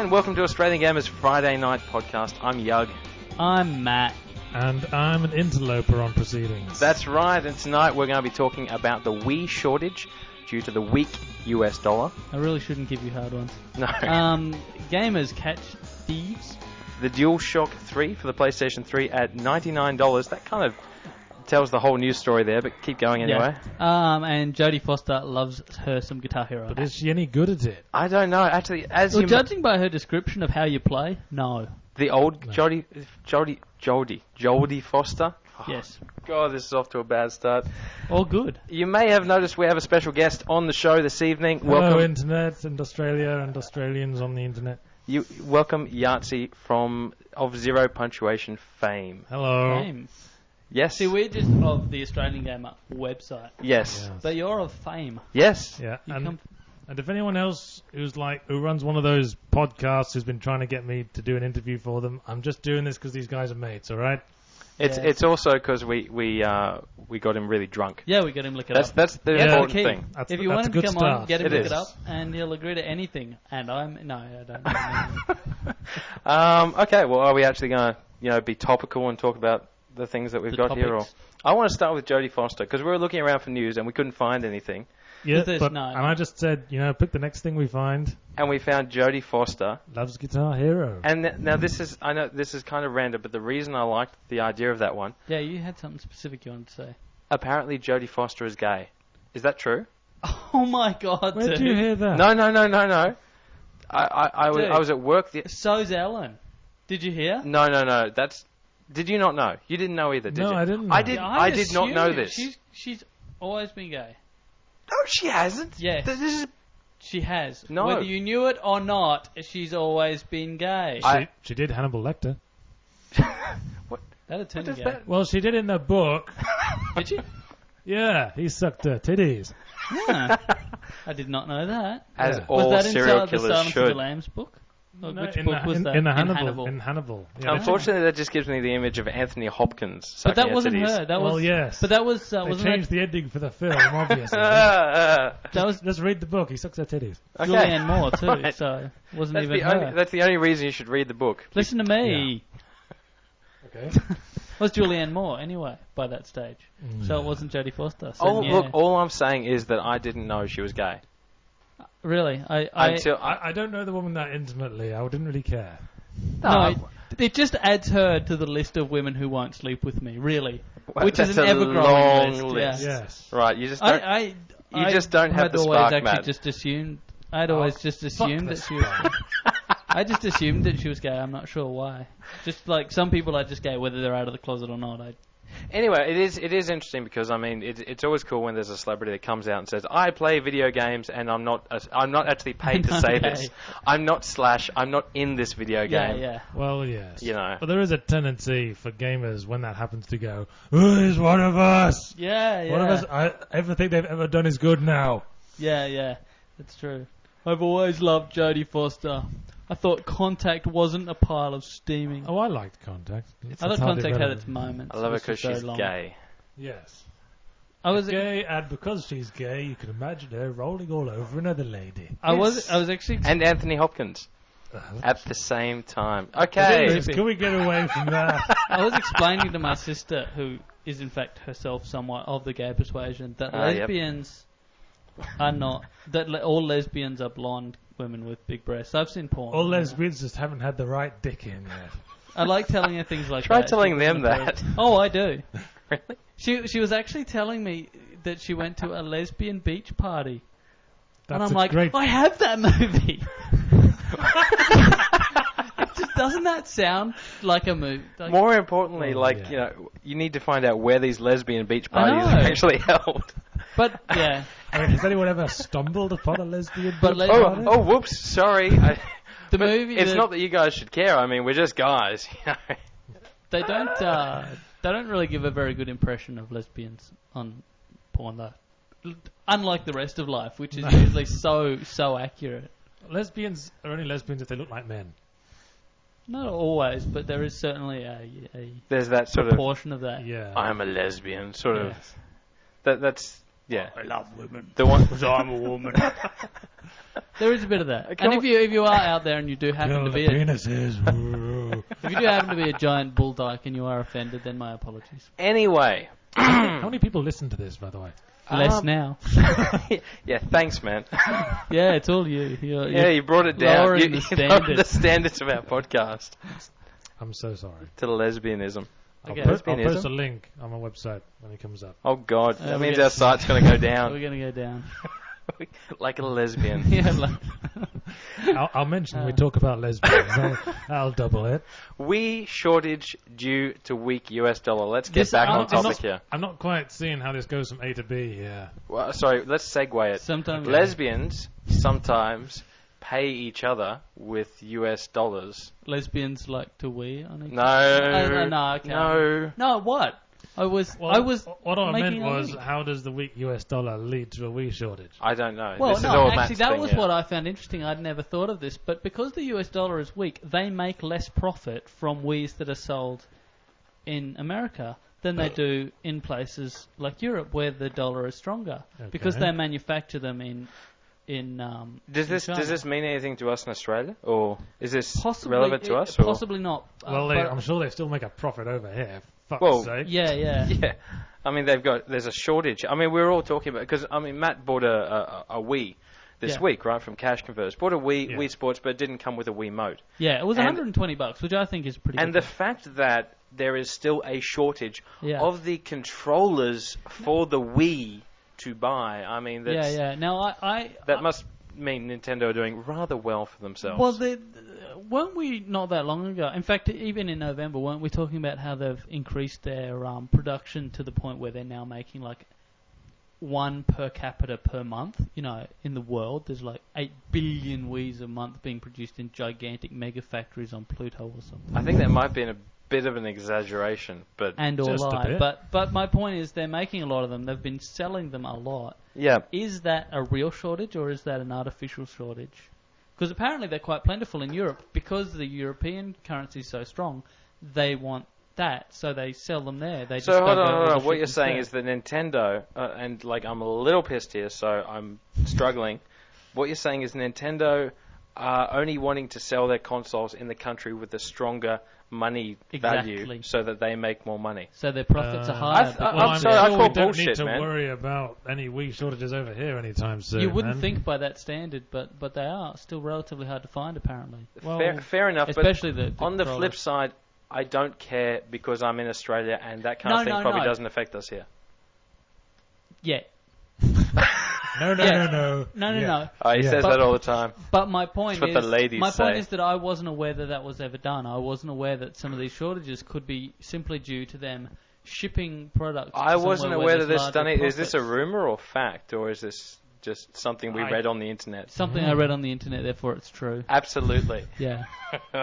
And welcome to Australian Gamers Friday Night Podcast. I'm Yug. I'm Matt. And I'm an interloper on proceedings. That's right, and tonight we're going to be talking about the Wii shortage due to the weak US dollar. I really shouldn't give you hard ones. No. Gamers catch thieves. The Dual Shock 3 for the PlayStation 3 at $99. That kind of tells the whole news story there, but keep going anyway. Yeah. And Jodie Foster loves her some Guitar Hero. But is she any good at it? I don't know. Actually, judging by her description of how you play, no. The old Jodie Foster? Oh, yes. God, this is off to a bad start. All good. You may have noticed we have a special guest on the show this evening. Hello, welcome, Internet, and Australia, and Australians on the Internet. Welcome Yahtzee of Zero Punctuation fame. Hello. Fame. Yes. See, we're just of the Australian Gamer website. Yes. But you're of fame. Yes. Yeah. And if anyone else who runs one of those podcasts who's been trying to get me to do an interview for them, I'm just doing this because these guys are mates, all right? It's also because we got him really drunk. Yeah, we got him lick it up. That's the important thing. If you want him to come on, get him lick it up, and he'll agree to anything. And I don't. Okay, well, are we actually going to be topical and talk about the things that we've got topics. here? Or I want to start with Jodie Foster because we were looking around for news and we couldn't find anything. Yeah, and I just said, pick the next thing we find. And we found Jodie Foster. Loves Guitar Hero. And now I know this is kind of random, but the reason I liked the idea of that one... Yeah, you had something specific you wanted to say. Apparently Jodie Foster is gay. Is that true? Oh my God, Where did you hear that? No. I was at work... So's Ellen. Did you hear? No. Did you not know? You didn't know either, did you? No, I didn't know. I did not know this. She's always been gay. No, she hasn't. Yes. She has. No. Whether you knew it or not, she's always been gay. She did Hannibal Lecter. What? That'd turn you gay. That? Well, she did in the book. Did she? Yeah, he sucked her titties. Yeah. I did not know that. As all serial killers Was that in the Silence of the should. Lambs book? No, which book was that? In Hannibal. Yeah. Unfortunately, that just gives me the image of Anthony Hopkins. But that wasn't titties. her. That was, yes. But that was... They changed the ending for the film, obviously. That was Just read the book. He sucks her titties. Okay. Julianne Moore, too, Right. so it wasn't That's even the her. that's the only reason you should read the book. Listen to me. Okay. It was Julianne Moore, anyway, by that stage. So it wasn't Jodie Foster. So Look, all I'm saying is that I didn't know she was gay. Really? I don't know the woman that intimately. I didn't really care. No, it just adds her to the list of women who won't sleep with me, really. Well, which is that's an a ever-growing long list. Yeah. Yes. Right, you just don't, just don't have the spark, Matt. I'd always just assumed that she was... I just assumed that she was gay. I'm not sure why. Just like some people are just gay, whether they're out of the closet or not. Anyway, it is interesting because it's always cool when there's a celebrity that comes out and says, "I play video games and I'm not actually paid to say this. I'm not in this video game." Yeah. Well, yes. But there is a tendency for gamers when that happens to go, "Who's one of us?" Yeah. One of us. Everything they've ever done is good now. Yeah. That's true. I've always loved Jodie Foster. I thought Contact wasn't a pile of steaming. Oh, I liked Contact. I thought Contact had its moments. I love her because she's gay. Yes. I was gay, and because she's gay, you can imagine her rolling all over another lady. I was actually... And Anthony Hopkins. At the same time. Okay. Can we get away from that? I was explaining to my sister, who is in fact herself somewhat of the gay persuasion, that lesbians are not... That all lesbians are blonde women with big breasts. I've seen porn. All lesbians just haven't had the right dick in yet. I like telling her things like Try that. Try telling them that. Oh, I do. Really? She was actually telling me that she went to a lesbian beach party. That's and I'm like, I have that movie. Doesn't that sound like a movie? Like, more importantly, you need to find out where these lesbian beach parties are actually held. But, yeah. I mean, has anyone ever stumbled upon a lesbian beach party? Oh, whoops, sorry. The movie... It's not that you guys should care. I mean, we're just guys. They don't really give a very good impression of lesbians on porn, though. Unlike the rest of life, which is usually so accurate. Lesbians are only lesbians if they look like men. Not always, but there is certainly there's that sort proportion of that. Yeah. I'm a lesbian, sort of. That's... Yeah. I love women. The one... Because I'm a woman. There is a bit of that. And if you are out there and you do happen to be if you do happen to be a giant bull dyke and you are offended, then my apologies. Anyway. How many people listen to this, by the way? Less now. Yeah, thanks, man. Yeah, it's all you. You brought it down. Lowering You lowered the standards of our podcast. I'm so sorry. To the lesbianism. I'll post a link on my website when it comes up. Oh, God. That means our site's going to go down. We're going to go down. Like a lesbian. Yeah, I'll mention we talk about lesbians. I'll double it. We shortage due to weak US dollar. Let's get back on topic here. I'm not quite seeing how this goes from A to B here. Well, sorry, let's segue it. Sometimes lesbians sometimes pay each other with US dollars. Lesbians like to wee on each other. No, what? What I meant was, how does the weak US dollar lead to a wee shortage? I don't know. Well, this no, is all actually, that was here. what I found interesting. I'd never thought of this, but because the US dollar is weak, they make less profit from wees that are sold in America than they do in places like Europe, where the dollar is stronger, because they manufacture them in does this mean anything to us in Australia, or is this possibly relevant to us? Possibly not. Well, I'm sure they still make a profit over here. Well, yeah. I mean, there's a shortage. I mean, we're all talking about, because I mean, Matt bought a Wii this week, right, from Cash Converters. Bought a Wii Sports, but it didn't come with a Wiimote. Yeah, it was $120, which I think is pretty. And good. The fact that there is still a shortage of the controllers for the Wii to buy. I mean, that's, Now, that must mean Nintendo are doing rather well for themselves. Well, weren't we not that long ago? In fact, even in November, weren't we talking about how they've increased their production to the point where they're now making like one per capita per month? You know, in the world, there's like 8 billion Wiis a month being produced in gigantic mega factories on Pluto or something. I think that might be a bit of an exaggeration, but But my point is, they're making a lot of them. They've been selling them a lot. Yeah. Is that a real shortage, or is that an artificial shortage? Because apparently they're quite plentiful in Europe. Because the European currency is so strong, they want that, so they sell them there. So hold on. What you're saying is that Nintendo, and like I'm a little pissed here, so I'm struggling. What you're saying is Nintendo are only wanting to sell their consoles in the country with a stronger money value, so that they make more money. So their profits are higher. I'm sorry, I call bullshit, man. We don't need to worry about any Wii shortages over here anytime soon. You wouldn't think by that standard, but they are still relatively hard to find, apparently. Well, fair enough. Especially but on the flip side, I don't care because I'm in Australia, and that kind of thing probably doesn't affect us here. Yeah. No. Oh, he says that all the time. But my point That's what the ladies say. point is that I wasn't aware that was ever done. I wasn't aware that some of these shortages could be simply due to them shipping products. I wasn't aware that this done. Is this a rumor or fact, or is this just something we read on the internet? Something I read on the internet, therefore it's true. Absolutely. Yeah.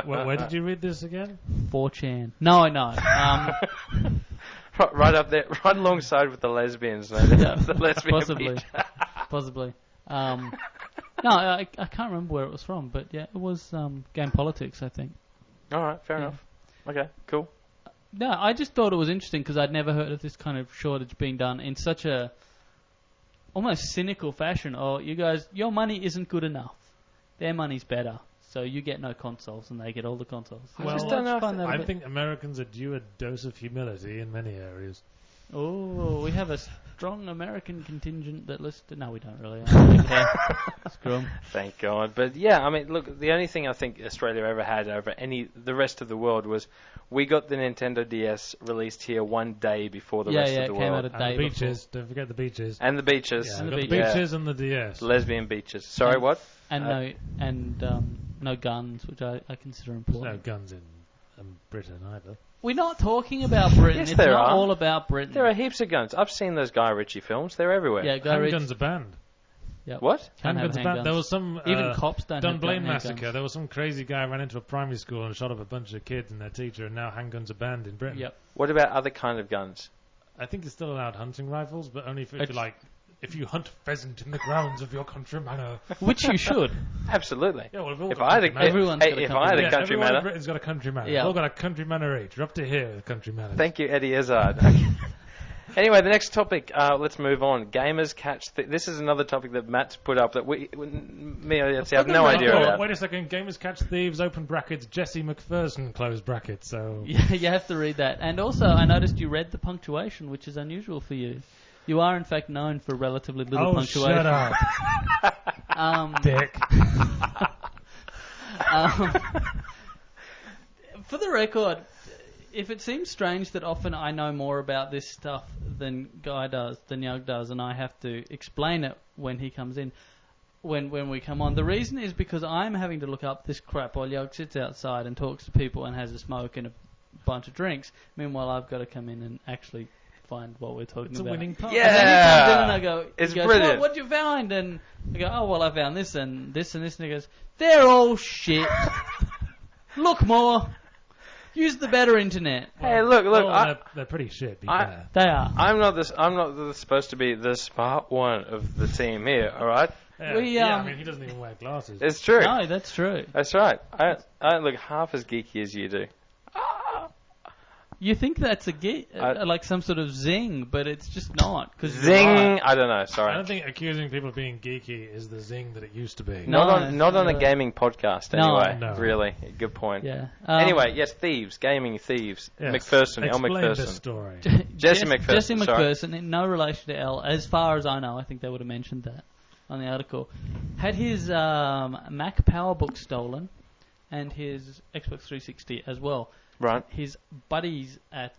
Where did you read this again? 4chan. No. Right up there, right alongside with the lesbians. The lesbian Possibly. No, I can't remember where it was from, but yeah, it was Game Politics, I think. All right, fair enough. Okay, cool. No, I just thought it was interesting because I'd never heard of this kind of shortage being done in such a almost cynical fashion. Oh, you guys, your money isn't good enough. Their money's better. So you get no consoles, and they get all the consoles. Well, I think Americans are due a dose of humility in many areas. Oh, we have a strong American contingent that listed. No, we don't really. Screw 'em. Thank God. But yeah, I mean, look, the only thing I think Australia ever had over the rest of the world was we got the Nintendo DS released here one day before the rest of the world. Came out a day and the beaches. Don't forget the beaches. And the beaches. Yeah, and the beaches and the DS. Lesbian beaches. Sorry, what? And no guns, which I consider important. There's no guns in Britain either. We're not talking about Britain. Yes, it's there not are. all about Britain. There are heaps of guns. I've seen those Guy Ritchie films. They're everywhere. Yeah, handguns are banned. Yep. What? Handguns are banned. There was some even cops don't have Dunblane massacre. handguns. There was some crazy guy ran into a primary school and shot up a bunch of kids and their teacher, and now handguns are banned in Britain. Yep. What about other kind of guns? I think it's still allowed hunting rifles, but only if you hunt pheasant in the grounds of your country manor. Which you should. Absolutely. Yeah, well, if I had a country everyone manor. in Britain's got a country manor. Yeah. We've all got a country manor each. We're up to here with country manor. Thank you, Eddie Izzard. Anyway, the next topic. Let's move on. Gamers catch. This is another topic that Matt's put up that me and Yahtzee have no idea about. Wait a second. Gamers catch thieves. Open brackets. Jesse McPherson. Close brackets. So yeah, you have to read that. And also, I noticed you read the punctuation, which is unusual for you. You are, in fact, known for relatively little punctuation. Shut up. Dick. For the record, if it seems strange that often I know more about this stuff than Yug does, and I have to explain it when he comes in, when we come on, the reason is because I'm having to look up this crap while Yug sits outside and talks to people and has a smoke and a bunch of drinks. Meanwhile, I've got to come in and actually find what we're talking about. It's a winning part. Yeah. And then he comes in and I go, it's he goes, brilliant. What'd you find? And I go, oh, well, I found this and this and this. And he goes, they're all shit. Look more. Use the better internet. Hey, look. They're pretty shit. They are. I'm not supposed to be the smart one of the team here. All right. Yeah, I mean, he doesn't even wear glasses. It's true. No, that's true. That's right. I don't look half as geeky as you do. You think that's like some sort of zing, but it's just not. Zing! I don't know. Sorry. I don't think accusing people of being geeky is the zing that it used to be. Not on a gaming podcast, anyway. No. Really. Good point. Yeah. Anyway, yes, gaming thieves. Yes. McPherson, L. Explain McPherson. this story. Jesse McPherson. Jesse McPherson, in no relation to L, as far as I know. I think they would have mentioned that on the article. Had his Mac PowerBook stolen and his Xbox 360 as well. Right. His buddies at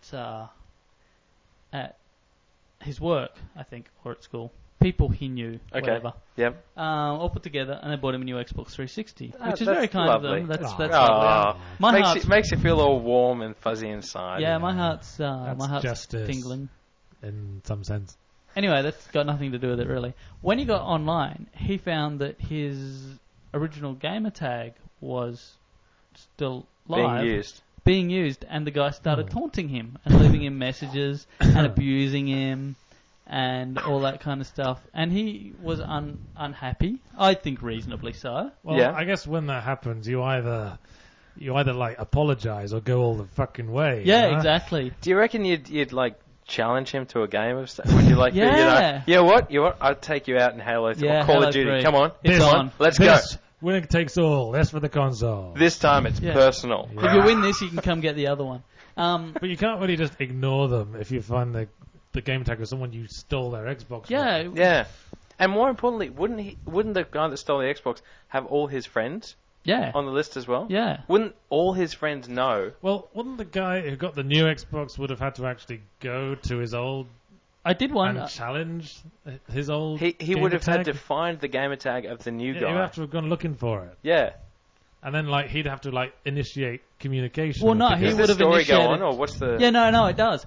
his work, I think, or at school, people he knew, whatever. Yep. All put together, and they bought him a new Xbox 360, which is that's very kind lovely. of them. That's lovely. Makes you feel all warm and fuzzy inside. Yeah, my heart's justice tingling. In some sense. Anyway, that's got nothing to do with it, really. When he got online, he found that his original gamer tag was still live. Being used, and the guy started taunting him and leaving him messages and abusing him and all that kind of stuff. And he was unhappy, I think reasonably so. Well, yeah. I guess when that happens, you either like apologize or go all the fucking way. Yeah, exactly. Do you reckon you'd like challenge him to a game of stuff? Would you like yeah. You know what? I'd take you out in Halo 3 or Call of Duty. 3. Come on. It's on. Let's go. Winner takes all. That's for the console. This time it's personal. Yeah. If you win this, you can come get the other one. But you can't really just ignore them if you find the game tag of someone you stole their Xbox from. Yeah. And more importantly, wouldn't the guy that stole the Xbox have all his friends on the list as well? Yeah. Wouldn't all his friends know? Well, wouldn't the guy who got the new Xbox would have had to actually go to his old... I did one and challenge his old. He would have had to find the gamer tag of the new guy. He would have to have gone looking for it. Yeah, and then he'd have to initiate communication. Well, no, he would have initiated. Does the story go on, or what's the? Yeah, no, it does.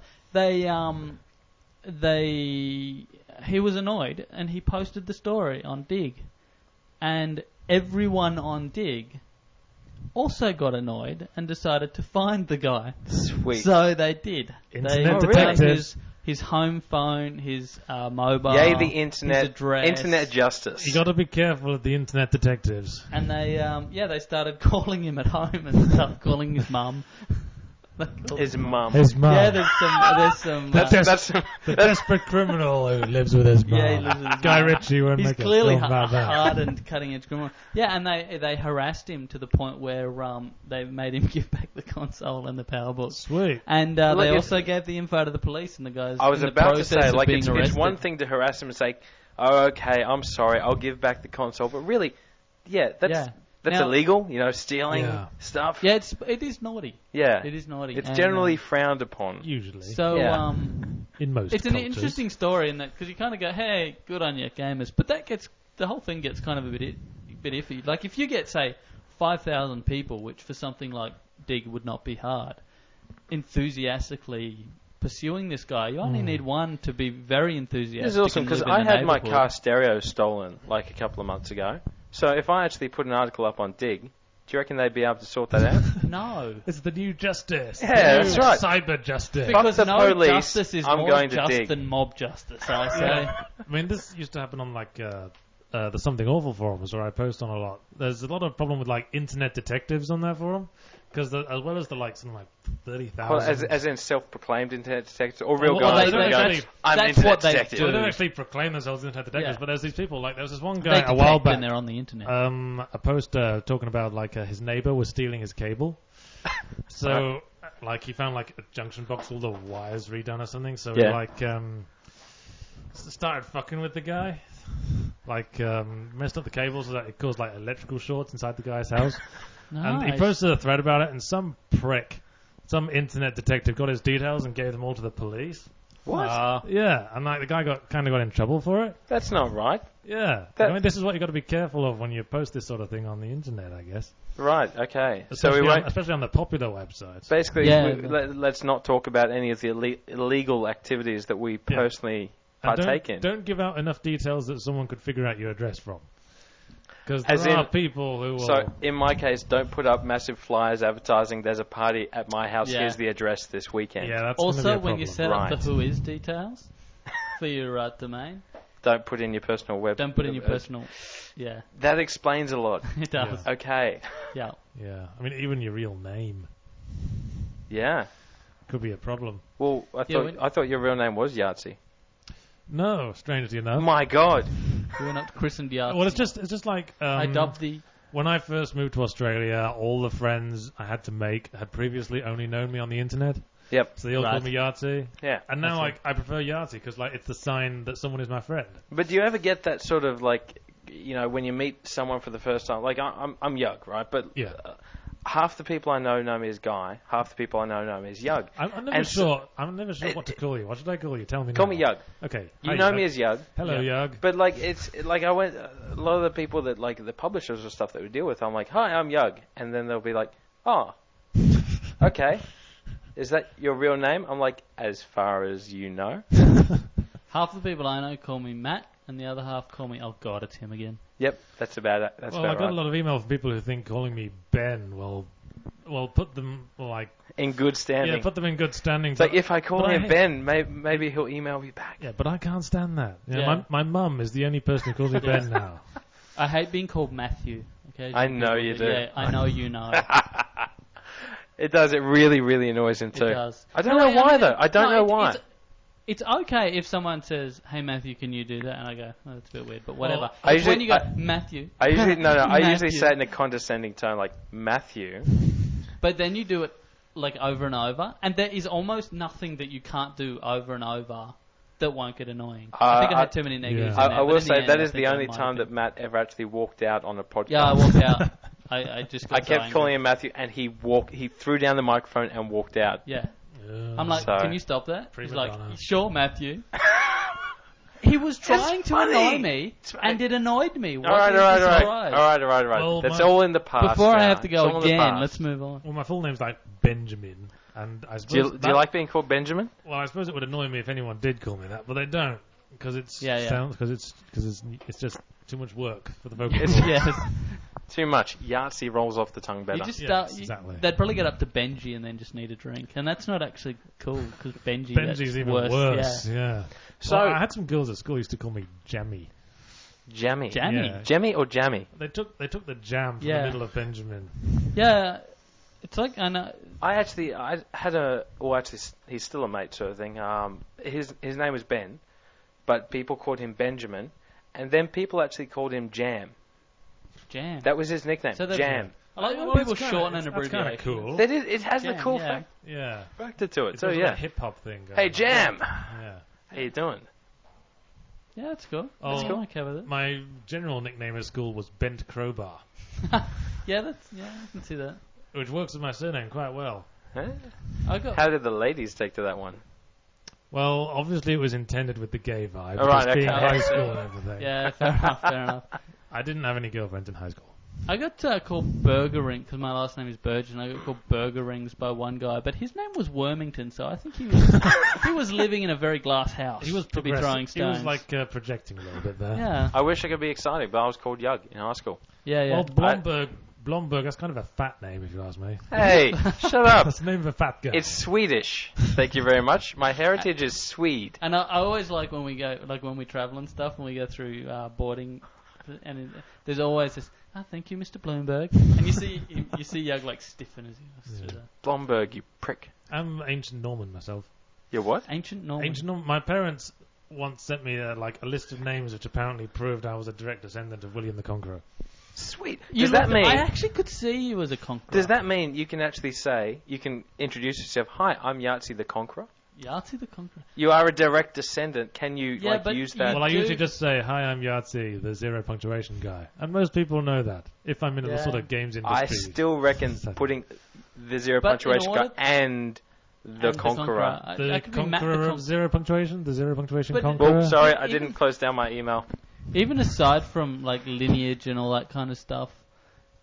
He was annoyed, and he posted the story on Dig, and everyone on Dig also got annoyed and decided to find the guy. Sweet. So they did. Internet detectives. His home phone, his mobile, yay the internet, his address. Internet justice. You got to be careful of the internet detectives. And they started calling him at home and stuff, calling his mum. His mum. Yeah, there's some. That's the desperate criminal who lives with his mum. Yeah, he lives with his Guy mum. Ritchie won't He's make clearly a film about that. hardened, cutting-edge criminal. Yeah, and they harassed him to the point where they made him give back the console and the PowerBook. Sweet. And they also gave the info to the police and the guys. I was about to say, it's one thing to harass him and say, "Oh, okay, I'm sorry, I'll give back the console," but really, that's illegal, stealing stuff. Yeah, it is naughty. Yeah. It is naughty. It's generally frowned upon. Usually. So, in most it's cultures. an interesting story in that, because you kind of go, hey, good on you, gamers. But the whole thing gets kind of a bit iffy. Like, if you get, say, 5,000 people, which for something like Dig would not be hard, enthusiastically pursuing this guy, you only need one to be very enthusiastic. This is awesome, because I had my car stereo stolen, a couple of months ago. So if I actually put an article up on Dig, do you reckon they'd be able to sort that out? No. It's the new justice. Yeah, that's right. Cyber justice. Because Fuck the police, justice is I'm more going to just Dig. than mob justice, I say. I mean, this used to happen on the Something Awful forums where I post on a lot. There's a lot of problem with internet detectives on that forum. Because as well as the like something like 30,000. Well, as in self-proclaimed internet detectives or real guys that go, I'm that's internet what they detective. do. They don't actually proclaim themselves internet detectives, but there's these people, like there was this one They guy a while detect back. when they're on the internet. A poster talking about like his neighbor was stealing his cable. So like he found like a junction box, all the wires redone or something. So he like started fucking with the guy. Like messed up the cables so that it caused like electrical shorts inside the guy's house. Nice. And he posted a thread about it, and some prick, some internet detective, got his details and gave them all to the police. What? Yeah, and like the guy got in trouble for it. That's not right. Yeah, I mean this is what you got to be careful of when you post this sort of thing on the internet, I guess. Right. Okay. Especially on the popular websites. Basically, let's not talk about any of the illegal activities that we personally partake in. Don't give out enough details that someone could figure out your address from. Because there are people who will... So, in my case, don't put up massive flyers advertising there's a party at my house, here's the address this weekend. Yeah, that's also, when you set up the whois details for your domain... Don't put in your personal web... Don't put in your personal... Yeah. That explains a lot. It does. Yeah. Okay. Yeah. Yeah. I mean, even your real name. Yeah. Could be a problem. Well, I thought your real name was Yahtzee. No, strangely enough. My God. You were not christened Yahtzee. Well, it's just like... I dubbed the... When I first moved to Australia, all the friends I had to make had previously only known me on the internet. Yep. So they all called me Yahtzee. Yeah. And now I prefer Yahtzee because like it's the sign that someone is my friend. But do you ever get that sort of like, you know, when you meet someone for the first time? Like I'm Yug, right? But half the people I know me as Guy. Half the people I know me as Yug. I'm never sure what to call you. What should I call you? Tell me. Call me Yug. Okay. You know me as Yug. Hello, Yug. But like it's like a lot of the people that like the publishers or stuff that we deal with. I'm like, hi, I'm Yug, and then they'll be like, oh, okay. Is that your real name? I'm like, as far as you know. Half the people I know call me Matt, and the other half call me, oh God, it's him again. Yep, that's about it. That's about I got a lot of email from people who think calling me Ben will put them like in good standing. Yeah, put them in good standing. It's like if I call him Ben, maybe he'll email me back. Yeah, but I can't stand that. You know, my mum is the only person who calls me Ben now. I hate being called Matthew. Okay, I know you do. Yeah, I know you know. It does. It really, really annoys him too. It does. I don't know why though. I don't know why. It's okay if someone says, "Hey Matthew, can you do that?" And I go, "Oh, that's a bit weird," but whatever. When you go, Matthew. I usually say it in a condescending tone, like Matthew. But then you do it like over and over, and there is almost nothing that you can't do over and over that won't get annoying. I think I had too many negatives. I will say that is the only time that Matt ever actually walked out on a podcast. Yeah, I walked out. I kept calling him Matthew, and he threw down the microphone and walked out. Yeah. I'm like, can you stop that? He's like, sure, Matthew. He was trying to annoy me, and it annoyed me. All right. Well, that's all in the past. Before I have to go again, let's move on. Well, my full name's like Benjamin, and I suppose do you like being called Benjamin? Well, I suppose it would annoy me if anyone did call me that, but they don't, because it's it's just too much work for the vocal. Yes. Too much. Yahtzee rolls off the tongue better. Exactly. They'd probably get up to Benji and then just need a drink, and that's not actually cool because Benji's even worse. Yeah. So I had some girls at school who used to call me Jammy. Jammy. Yeah. Jammy or Jammy? They took the jam from the middle of Benjamin. Yeah. It's like I know. He's still a mate sort of thing. His name was Ben, but people called him Benjamin, and then people actually called him Jam. Jam. That was his nickname. So Jam. I like when people shorten an abbreviation. That's kind of cool. It has the cool fact. Yeah. Factor to it. So a hip hop thing. Hey Jam. Yeah. How you doing? Yeah, that's cool. That's cool. Okay with it. My general nickname at school was Bent Crowbar. I can see that. Which works with my surname quite well. Huh? How did the ladies take to that one? Well, obviously it was intended with the gay vibe. Right, okay. Being high school and everything. Yeah, fair enough. I didn't have any girlfriends in high school. I got called Burger Ring because my last name is Burgeon. I got called Burger Rings by one guy, but his name was Wormington, so I think he was living in a very glass house. He was to be throwing stones. He was like projecting a little bit there. Yeah. I wish I could be exciting, but I was called Yug in high school. Yeah. Well, Blomberg, that's kind of a fat name if you ask me. Hey, shut up. That's the name of a fat guy. It's Swedish. Thank you very much. My heritage is Swede. And I always like when we go, like when we travel and stuff, when we go through boarding And there's always this, thank you, Mr. Bloomberg. And you see Yug like stiffen as he goes through that. Blomberg, you prick. I'm ancient Norman myself. You're what? Ancient Norman. Ancient Norman. My parents once sent me a list of names which apparently proved I was a direct descendant of William the Conqueror. Sweet. Does that mean... I actually could see you as a conqueror. Does that mean you can actually say, you can introduce yourself, hi, I'm Yahtzee the Conqueror? Yahtzee the Conqueror. You are a direct descendant. Can you use that? Well, I usually just say, hi, I'm Yahtzee, the zero punctuation guy. And most people know that, if I'm in the sort of games industry. I still reckon putting the zero punctuation guy and the Conqueror. The Conqueror of zero punctuation? The zero punctuation Conqueror? Oh, sorry, I didn't close down my email. Even aside from like lineage and all that kind of stuff,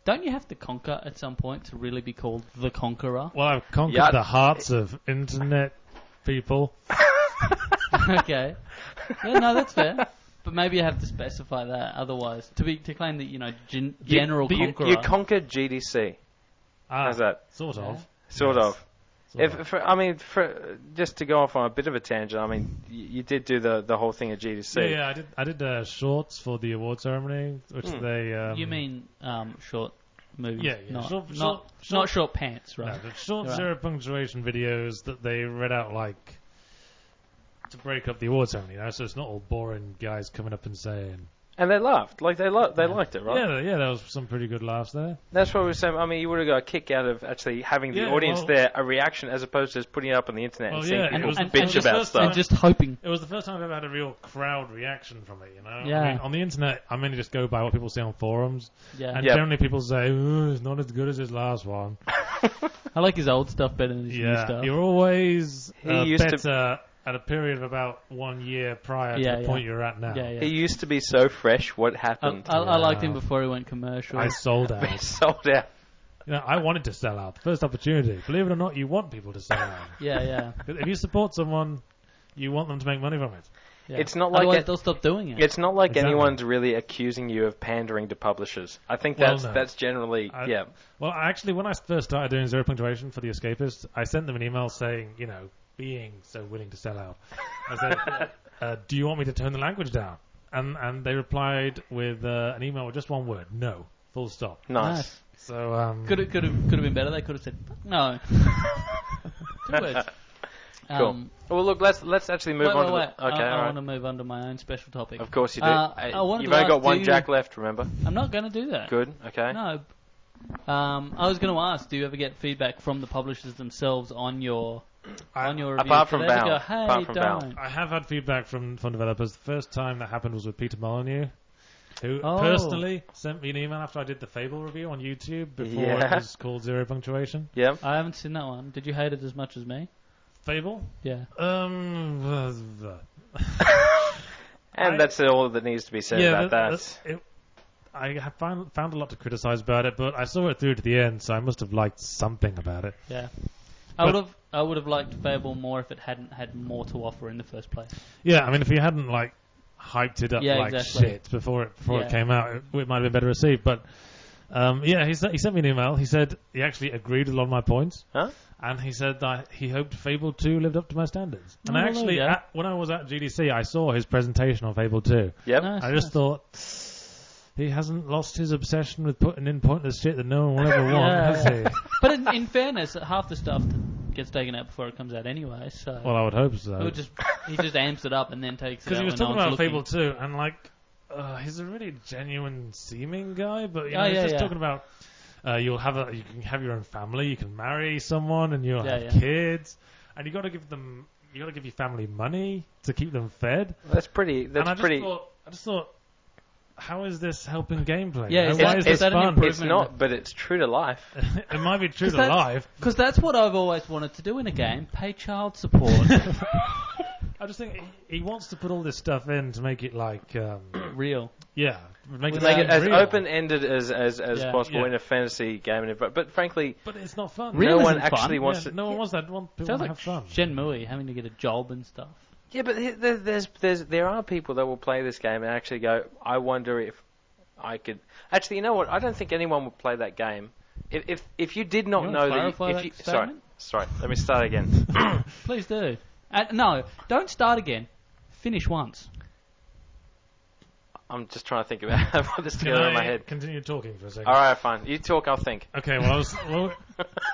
don't you have to conquer at some point to really be called the Conqueror? Well, I've conquered the hearts of internet people. Okay. Yeah, no, that's fair. But maybe you have to specify that. Otherwise, to claim that general conqueror. You conquered GDC. How's that? Sort of. Sort of. Just to go off on a bit of a tangent, I mean, you did do the whole thing at GDC. Yeah, I did shorts for the award ceremony, which they. You mean short movies? Yeah. Not short pants, right? No, but short zero punctuation videos that they read out to break up the award ceremony. So it's not all boring guys coming up and saying. And they laughed. They liked it, right? Yeah, there was some pretty good laughs there. That's what we were saying. I mean, you would have got a kick out of actually having the audience there, a reaction, as opposed to just putting it up on the internet and seeing people bitch about stuff. And just hoping. It was the first time I've ever had a real crowd reaction from it, Yeah. I mean, on the internet, I mainly just go by what people say on forums. Yeah. And generally people say, it's not as good as his last one. I like his old stuff better than his new stuff. You're always better at a period of about 1 year prior to the point you're at now. Yeah. He used to be so fresh. What happened? I liked him before he went commercial. I sold out. He sold out. I wanted to sell out. First opportunity. Believe it or not, you want people to sell out. Yeah. If you support someone, you want them to make money from it. Yeah. It's not like otherwise they'll stop doing it. It's not like anyone's really accusing you of pandering to publishers. I think that's generally Well, actually, when I first started doing zero punctuation for The Escapist, I sent them an email saying, being so willing to sell out. I said, do you want me to turn the language down? And they replied with an email with just one word, no, full stop. Nice. So could have been better. They could have said no. 2 words. Cool. Well, look, let's actually move on. Wait. Okay, I want to move on to my own special topic. Of course you do. You've only got one Jack left, remember? I'm not going to do that. Good. Okay. No. I was going to ask, do you ever get feedback from the publishers themselves on your review? Apart from Val. Go, hey, don't. I have had feedback from developers. The first time that happened was with Peter Molyneux, who personally sent me an email after I did the Fable review on YouTube before it was called Zero Punctuation. Yeah. I haven't seen that one. Did you hate it as much as me? Fable? Yeah. And that's all that needs to be said about that. I have found a lot to criticize about it, but I saw it through to the end, so I must have liked something about it. Yeah. I would have liked Fable more if it hadn't had more to offer in the first place. Yeah, I mean, if you hadn't hyped it up shit before it came out, it might have been better received. But he sent me an email. He said he actually agreed with a lot of my points. Huh? And he said that he hoped Fable 2 lived up to my standards. And when I was at GDC, I saw his presentation on Fable 2. Yep. I just thought, he hasn't lost his obsession with putting in pointless shit that no one will ever want, has he? But in fairness, half the stuff gets taken out before it comes out anyway. So well, I would hope so. He just amps it up and then takes it out. Because he was talking about Fable 2, and he's a really genuine seeming guy, but he's just talking about you can have your own family, you can marry someone, and you'll have kids, and you got to give your family money to keep them fed. That's pretty. I just thought, how is this helping gameplay? Yeah, why is this fun? It's not, but it's true to life. It might be true to life. Because that's what I've always wanted to do in a game: pay child support. I just think he wants to put all this stuff in to make it real. Yeah, make it as open-ended as possible in a fantasy game. But frankly, it's not fun. No one actually wants to. No one wants that. People want to have fun. Shenmue, having to get a job and stuff. Yeah, but there are people that will play this game and actually go, I wonder if I could. Actually, you know what? I don't think anyone would play that game if you did not know that. Sorry. Let me start again. Please do. No, don't start again. Finish once. I'm just trying to think about how I put this together in my head. Continue talking for a second. All right, fine. You talk, I'll think. Okay, well,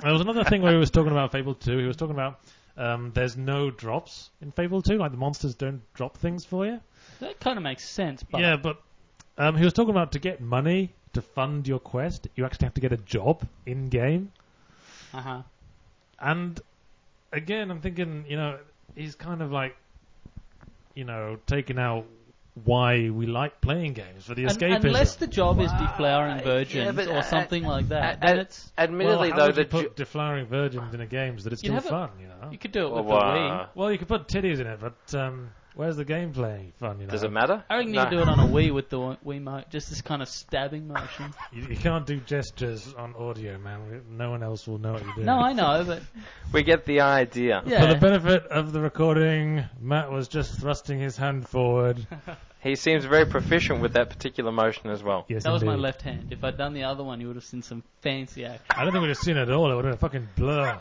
there was another thing where he was talking about Fable 2. He was talking about there's no drops in Fable 2. Like, the monsters don't drop things for you. That kind of makes sense, but... Yeah, but he was talking about to get money to fund your quest, you actually have to get a job in-game. Uh-huh. And, again, I'm thinking, he's kind of like, taking out why we like playing games for the escapism. Unless the job is deflowering virgins or something like that, then it's... Admittedly, how would you put deflowering virgins in a game so that it's still fun, You could do it with the Wii. Well, you could put titties in it, but where's the gameplay fun, Does it matter? I reckon you could do it on a Wii with the Wiimote, just this kind of stabbing motion. You can't do gestures on audio, man. No one else will know what you're doing. No, I know, but... We get the idea. Yeah. For the benefit of the recording, Matt was just thrusting his hand forward. He seems very proficient with that particular motion as well. Yes, that was indeed. my left hand. If I'd done the other one, you would have seen some fancy action. I don't think we'd have seen it at all. It would have been a fucking blur.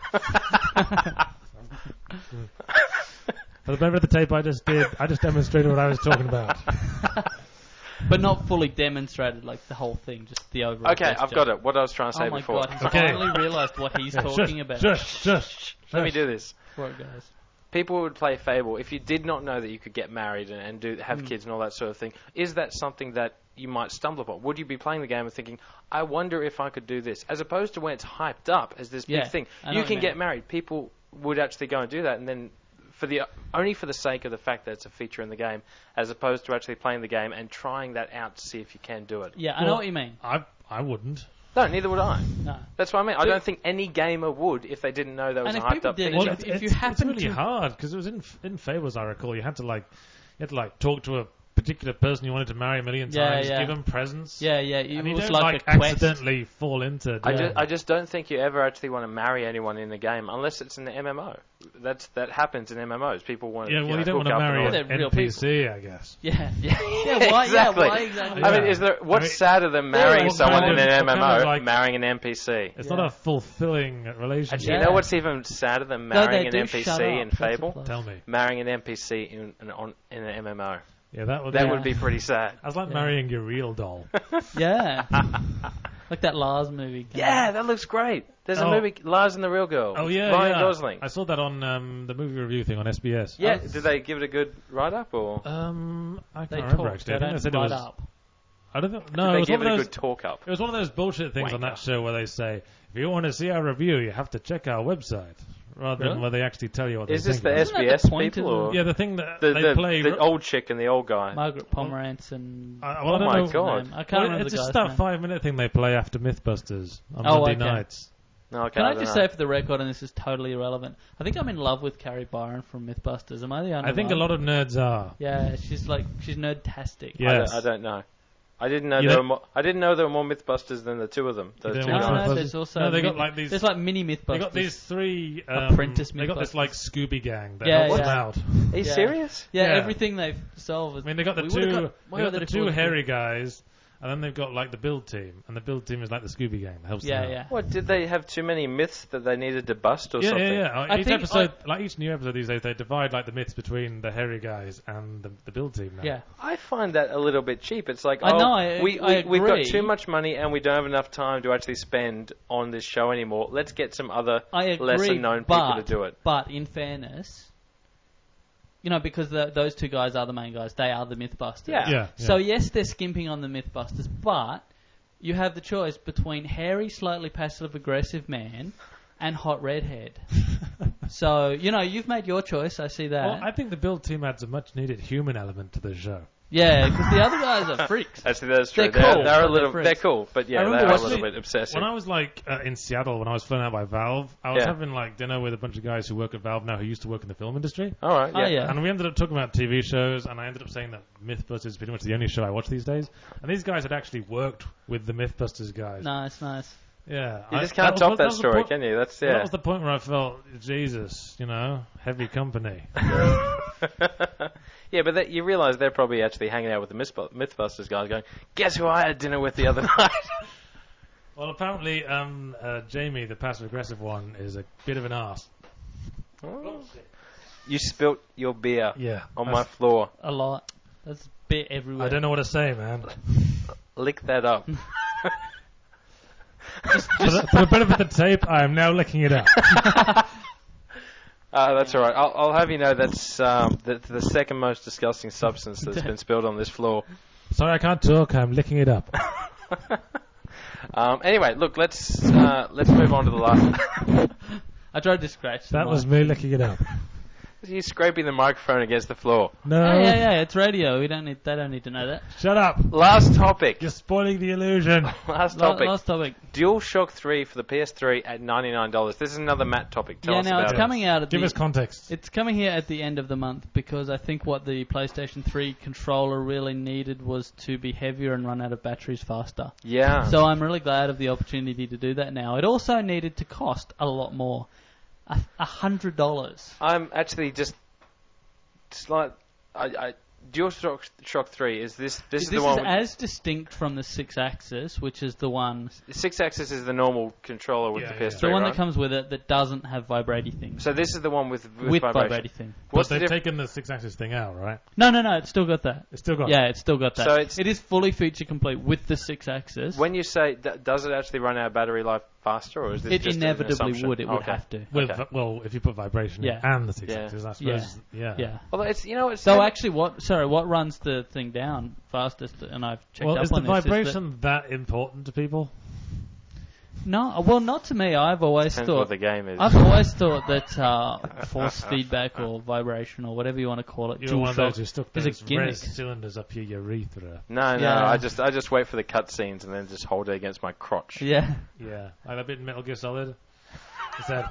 For the benefit of the tape I just demonstrated what I was talking about. But not fully demonstrated, like the whole thing, just the overall Okay, gesture. I've got it. What I was trying to say before. Oh my god, he's finally realised what he's talking about. Shush. Let me do this. Right, guys. People would play Fable if you did not know that you could get married and have kids and all that sort of thing. Is that something that you might stumble upon? Would you be playing the game and thinking, I wonder if I could do this? As opposed to when it's hyped up as this big thing. You can get married. People would actually go and do that, and then only for the sake of the fact that it's a feature in the game, as opposed to actually playing the game and trying that out to see if you can do it. Yeah, I know what you mean. I wouldn't. No, neither would I. No. That's what I mean. I don't think any gamer would if they didn't know that was a hyped up feature. Well, it's really hard because it was in Fable, as I recall. You had to talk to a particular person you wanted to marry a million times, give them presents. Yeah. And you was don't like a quest. accidentally fall into. I just don't think you ever actually want to marry anyone in the game unless it's in the MMO. That happens in MMOs. People want to. Yeah, well, you don't want to marry an NPC, I guess. Yeah. Why exactly? I mean, what's sadder than marrying someone in an MMO? Marrying an NPC. It's not a fulfilling relationship. Actually, you know what's even sadder than marrying an NPC in Fable? Tell me. Marrying an NPC in an MMO. Yeah, that would be pretty sad. That's like marrying your real doll. Yeah. Like that Lars movie. Yeah, that looks great. There's a movie, Lars and the Real Girl. Oh, yeah, Ryan Gosling. I saw that on the movie review thing on SBS. Yeah, did they give it a good write-up, or? I can't remember, actually. I think they said it was... Up. I don't know. No, it was give one it of a those, good talk-up. It was one of those bullshit things on that show where they say, if you want to see our review, you have to check our website. Rather than where they actually tell you what they think. Is this the SBS people? Or? Yeah, the thing that they play... The old chick and the old guy. Margaret Pomerantz and... oh my god. I can't remember it's the just guy's that 5-minute thing they play after Mythbusters on Monday nights. No, okay, Can I just say for the record, and this is totally irrelevant, I think I'm in love with Carrie Byron from Mythbusters. Am I the only one? I think a lot of nerds are. Yeah, she's nerd-tastic. Yes. I don't know. I didn't know there were more Mythbusters than the two of them. No, there's also they got like these. There's like mini Mythbusters. They got these three apprentice Mythbusters. They got this like Scooby gang that helps them out. Are you serious? Yeah, everything they've solved. I mean, they got the two hairy guys. And then they've got like the build team, and the build team is like the Scooby gang that helps them out. Yeah. What, did they have too many myths that they needed to bust or something? Yeah. Each new episode these days, they divide like the myths between the hairy guys and the build team now. Yeah. I find that a little bit cheap. It's like, we've got too much money and we don't have enough time to actually spend on this show anymore. Let's get some other lesser-known people to do it. But in fairness... because those two guys are the main guys. They are the Mythbusters. Yeah. So, yes, they're skimping on the Mythbusters, but you have the choice between hairy, slightly passive-aggressive man and hot redhead. So, you've made your choice. I see that. Well, I think the build team adds a much-needed human element to the show. Yeah, because the other guys are freaks. Actually, that's true. They're cool, but they're a little bit obsessive. When I was in Seattle, when I was flown out by Valve, I was having dinner with a bunch of guys who work at Valve now who used to work in the film industry. All right, yeah. And we ended up talking about TV shows, and I ended up saying that Mythbusters is pretty much the only show I watch these days. And these guys had actually worked with the Mythbusters guys. Nice. Yeah. You just can't top that story, can you? That was the point where I felt, Jesus, heavy company. Yeah, but you realise they're probably actually hanging out with the Mythbusters guys going, guess who I had dinner with the other night? Well, apparently Jamie, the passive-aggressive one, is a bit of an arse. Oh. You spilt your beer on my floor. A lot. That's bit everywhere. I don't know what to say, man. Lick that up. For the benefit of the tape, I am now licking it up. That's all right. I'll have you know that's the second most disgusting substance that's been spilled on this floor. Sorry, I can't talk. I'm licking it up. Anyway, look, let's move on to the last. I tried to scratch. That was me licking it up. You're scraping the microphone against the floor. No. Yeah. It's radio. They don't need to know that. Shut up. Last topic. You're spoiling the illusion. Last topic. Last topic. Dual Shock 3 for the PS3 at $99. This is another Matt topic. Tell us about it's it. coming out. Give us context. It's coming here at the end of the month because I think what the PlayStation 3 controller really needed was to be heavier and run out of batteries faster. Yeah. So I'm really glad of the opportunity to do that now. It also needed to cost a lot more. $100. I'm actually just like Dual Shock 3 is this is the one. This is as distinct from the 6-axis, which is the one. The 6-axis is the normal controller with the PS3. The one right? that comes with it that doesn't have vibrating things. So this is the one with vibrating thing. But they've taken the 6-axis thing out, right? No, it's still got that. It's still got Yeah, it's still got that. So it is fully feature complete with the 6-axis. When you say, does it actually run out of battery life faster, or is this just inevitably an assumption? would. It would have to. Well, if you put vibration in and the 6-axis, I suppose. Yeah. Well, it's so actually, what runs the thing down fastest? And I've checked up on this. Is the vibration that important to people? No, well, not to me. I've always Depends thought what the game is. I've always thought that force feedback or vibration or whatever you want to call it, You're one of those who stuck is those a gimmick. red cylinders up your urethra. No, I just wait for the cutscenes and then just hold it against my crotch. Yeah. Yeah, like a bit in Metal Gear Solid. He said,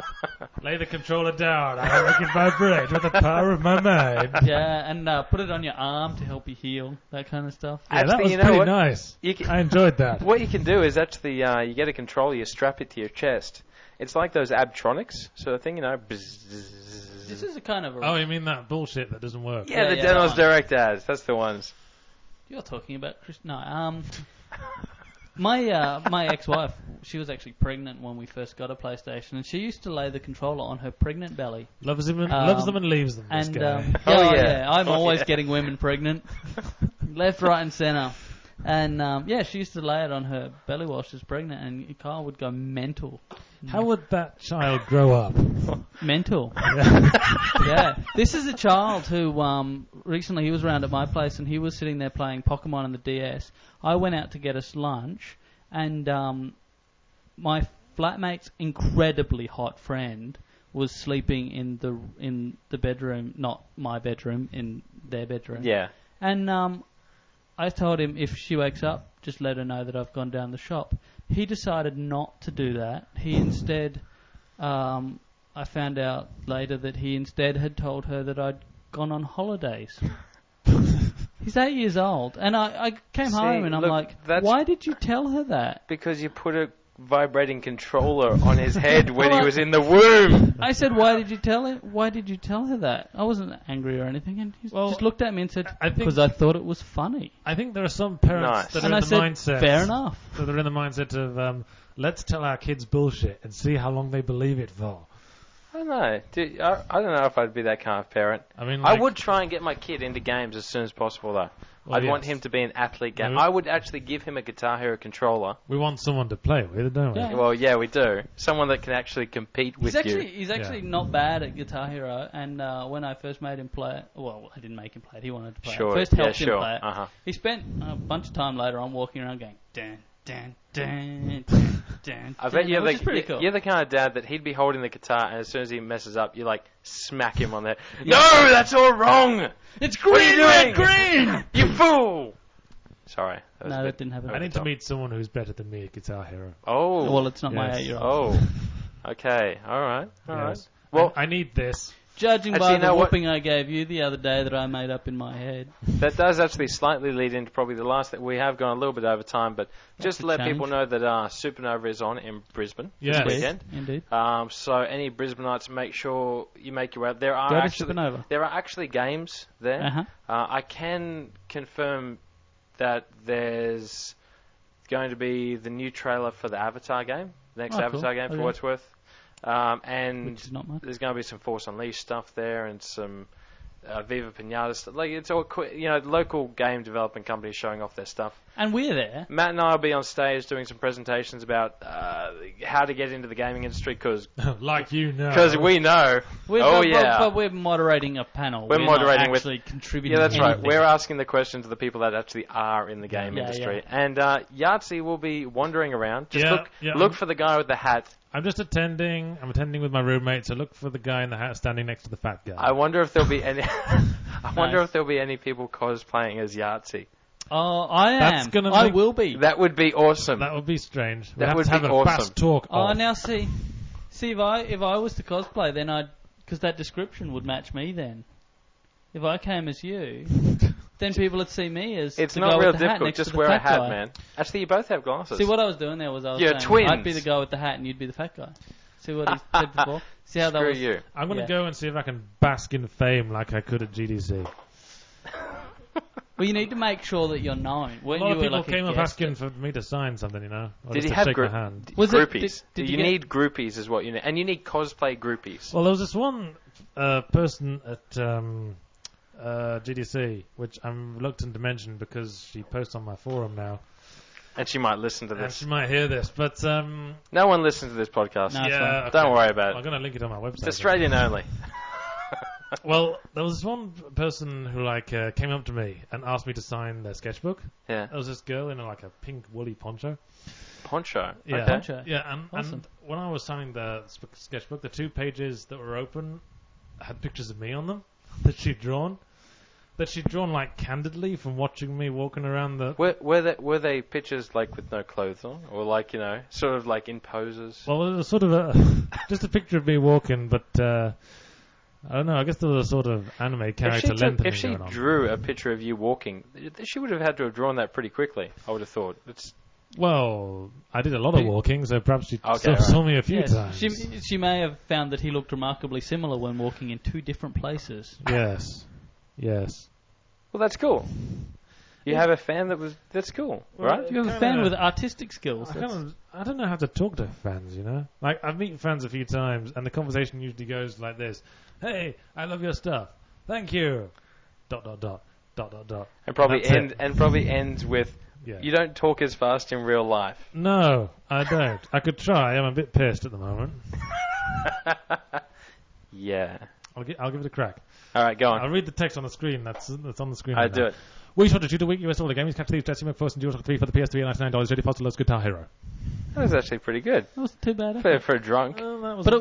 lay the controller down, I'll make it vibrate with the power of my mind. Yeah, and put it on your arm to help you heal, that kind of stuff. Yeah, actually, that was pretty nice. I enjoyed that. What you can do is actually, you get a controller, you strap it to your chest. It's like those Abtronics sort of thing, you know. This is a kind of a... Oh, you mean that bullshit that doesn't work? Yeah, the Denos Direct ads, that's the ones. You're talking about... My ex-wife, she was actually pregnant when we first got a PlayStation, and she used to lay the controller on her pregnant belly. Loves them and leaves them. This guy. I'm always getting women pregnant, left, right, and centre. And she used to lay it on her belly while she was pregnant, and Kyle would go mental. How would that child grow up? Mental. Yeah. This is a child who recently he was around at my place and he was sitting there playing Pokemon on the DS. I went out to get us lunch, and my flatmate's incredibly hot friend was sleeping in the bedroom, not my bedroom, in their bedroom. Yeah. And I told him if she wakes up, just let her know that I've gone down the shop. He decided not to do that. He instead, I found out later that he instead had told her that I'd gone on holidays. He's 8 years old. And I came home and I'm like, why did you tell her that? Because you put a vibrating controller on his head when he was in the womb. I said, why did you tell her that? I wasn't angry or anything, and he just looked at me and said, because I thought it was funny. I think there are some parents that are in the mindset. Fair enough. So they're in the mindset of let's tell our kids bullshit and see how long they believe it for. I don't know. I don't know if I'd be that kind of parent. I mean, I would try and get my kid into games as soon as possible, though. Well, I'd want him to be an athlete game. I would actually give him a Guitar Hero controller. We want someone to play with, don't we? Yeah. Well, yeah, we do. Someone that can actually compete with you. He's actually not bad at Guitar Hero, and when I first made him play it, well, I didn't make him play it, he wanted to play it. First helped him play it. He spent a bunch of time later on walking around going, dun, dun, dun, dun, dun. I bet you're the kind of dad that he'd be holding the guitar, and as soon as he messes up, you smack him on the head. No, that's all wrong! It's green, red, green! You fool! Sorry. That didn't happen. I need to meet someone who's better than me at Guitar Hero. Oh. Well, it's not my 8-year-old. Oh. Okay. All right. Well, I need this. Judging by the whooping I gave you the other day that I made up in my head. That does actually slightly lead into probably the last that we have gone a little bit over time, but just to let people know that Supernova is on in Brisbane this weekend. Indeed. So any Brisbaneites, make sure you make your way. There are actually games there. Uh-huh. I can confirm that there's going to be the new trailer for the Avatar game, the next Avatar game for what it's worth. And which is not much. There's going to be some Force Unleashed stuff there and some Viva Pinata. Like, it's all, local game development companies showing off their stuff. And we're there. Matt and I will be on stage doing some presentations about how to get into the gaming industry, because like we know. But we're moderating a panel. We're moderating not actually contributing. Yeah, that's anything. right. We're asking the questions of the people that actually are in the game industry. Yeah. And Yahtzee will be wandering around. Just look for the guy with the hat. I'm just attending. I'm attending with my roommate, so look for the guy in the hat standing next to the fat guy. I wonder if there'll be any. If there'll be any people cosplaying as Yahtzee. Oh, I am. I will be. That would be awesome. That would be strange. That would have be a awesome. fast talk. Oh, now see, if I was to cosplay, then because that description would match me. Then, if I came as you, then people would see me as. It's the not guy real with the difficult. Hat Just next to wear the a fat hat, guy. man. Actually, you both have glasses. See, what I was doing there was You're saying twins. I'd be the guy with the hat and you'd be the fat guy. See what he said before? See how Screw that was? you. I'm going to go and see if I can bask in fame like I could at GDC. Well, you need to make sure that you're known. A lot of people came up asking for me to sign something, Or did just he to have shake my hand. Groupies? You need groupies is what you need. And you need cosplay groupies. Well, there was this one person at GDC, which I'm reluctant to mention because she posts on my forum now. And she might listen to this. And she might hear this, but... no one listens to this podcast. No, yeah, Don't worry about it. I'm going to link it on my website. It's Australian only. Well, there was this one person who came up to me and asked me to sign their sketchbook. Yeah. There was this girl in a pink woolly poncho. Poncho? Yeah. Okay. Poncho. Yeah, Awesome. and when I was signing the sketchbook, the 2 pages that were open had pictures of me on them that she'd drawn. Candidly from watching me walking around the... Were they pictures with no clothes on? Or sort of in poses? Well, it was sort of just a picture of me walking, but I don't know, I guess there was a sort of anime character lengthening going on. If she drew a picture of you walking, she would have had to have drawn that pretty quickly, I would have thought. Well, I did a lot of walking, so perhaps she saw me a few times. She may have found that he looked remarkably similar when walking in 2 different places. Yes. Well, that's cool. You have a fan that's cool, right? You have a fan with artistic skills. I don't know how to talk to fans, I've met fans a few times, and the conversation usually goes like this. Hey, I love your stuff. Thank you. ... And probably ends with, you don't talk as fast in real life. No, I don't. I could try. I'm a bit pissed at the moment. Yeah. I'll give it a crack. All right, go on. I'll read the text on the screen. That's on the screen. I do it. We shot a shoot a week US all the games. Catch Thieves, Jesse McPherson, Dual Shock 3 for the PS3 at $99. Jodie Foster loves Guitar Hero. That was actually pretty good. That wasn't too bad. For a drunk. But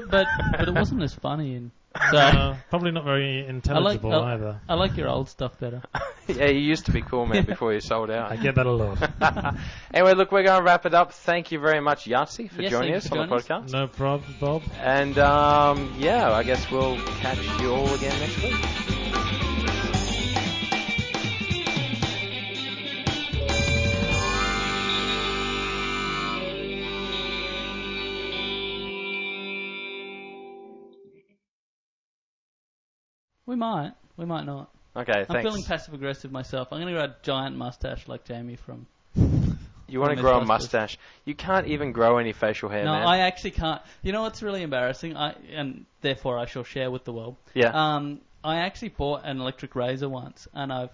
it wasn't as funny. Probably not very intelligible either. I like your old stuff better. Yeah, you used to be cool, man, before you sold out. I get that a lot. Anyway, look, we're going to wrap it up. Thank you very much, Yahtzee, for joining us on the podcast. No problem, Bob. And, I guess we'll catch you all again next week. We might not. Okay, thanks. I'm feeling passive-aggressive myself. I'm going to grow a giant mustache like Jamie from... You want to grow a mustache? You can't even grow any facial hair, man. No, I actually can't. You know what's really embarrassing? And therefore I shall share with the world. Yeah. I actually bought an electric razor once, and I've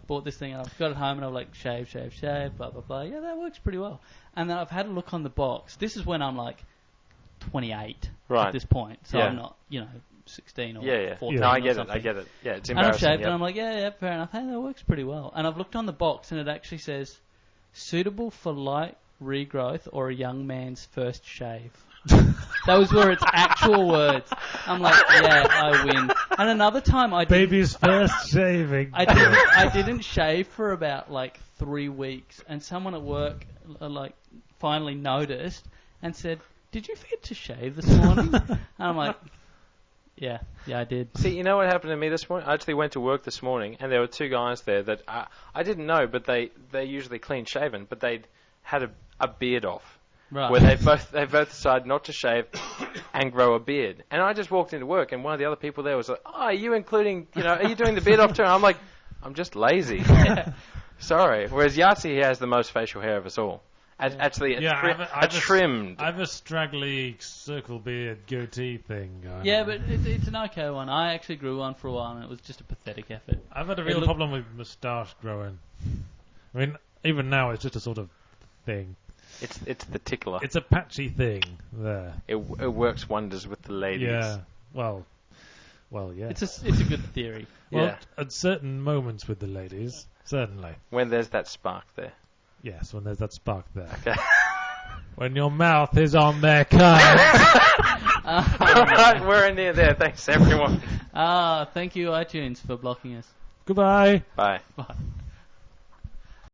bought this thing, and I've got it home, and I've shave, blah, blah, blah. Yeah, that works pretty well. And then I've had a look on the box. This is when I'm 28 at this point, so I'm not, 16 or 14 No, I get something. it. Yeah, it's embarrassing. And I've shaved, and I'm yeah, fair enough. Hey, that works pretty well. And I've looked on the box, and it actually says, suitable for light regrowth or a young man's first shave. Those were its actual words. I'm yeah, I win. And another time I did... Baby's first shaving. I didn't shave for about 3 weeks, and someone at work finally noticed and said, did you forget to shave this morning? And I'm yeah, I did. See, you know what happened to me this morning? I actually went to work this morning, and there were 2 guys there that I didn't know, but they're usually clean shaven, but they'd had a beard off. Right. Where they both decided not to shave and grow a beard. And I just walked into work, and one of the other people there was are you including, are you doing the beard off too? And I'm I'm just lazy. Yeah. Sorry. Whereas Yahtzee, he has the most facial hair of us all. Actually, trimmed. I have a straggly circle beard goatee thing going on. But it's an okay one. I actually grew one for a while, and it was just a pathetic effort. I've had a real problem with moustache growing. I mean, even now, it's just a sort of thing. It's the tickler. It's a patchy thing there. It works wonders with the ladies. Yeah. Well, yeah. It's a good theory. Well, at certain moments with the ladies, certainly. When there's that spark there. Yes, when there's that spark there. Okay. When your mouth is on their cunt. Alright, we're near there. Thanks, everyone. Thank you, iTunes, for blocking us. Goodbye. Bye. Bye.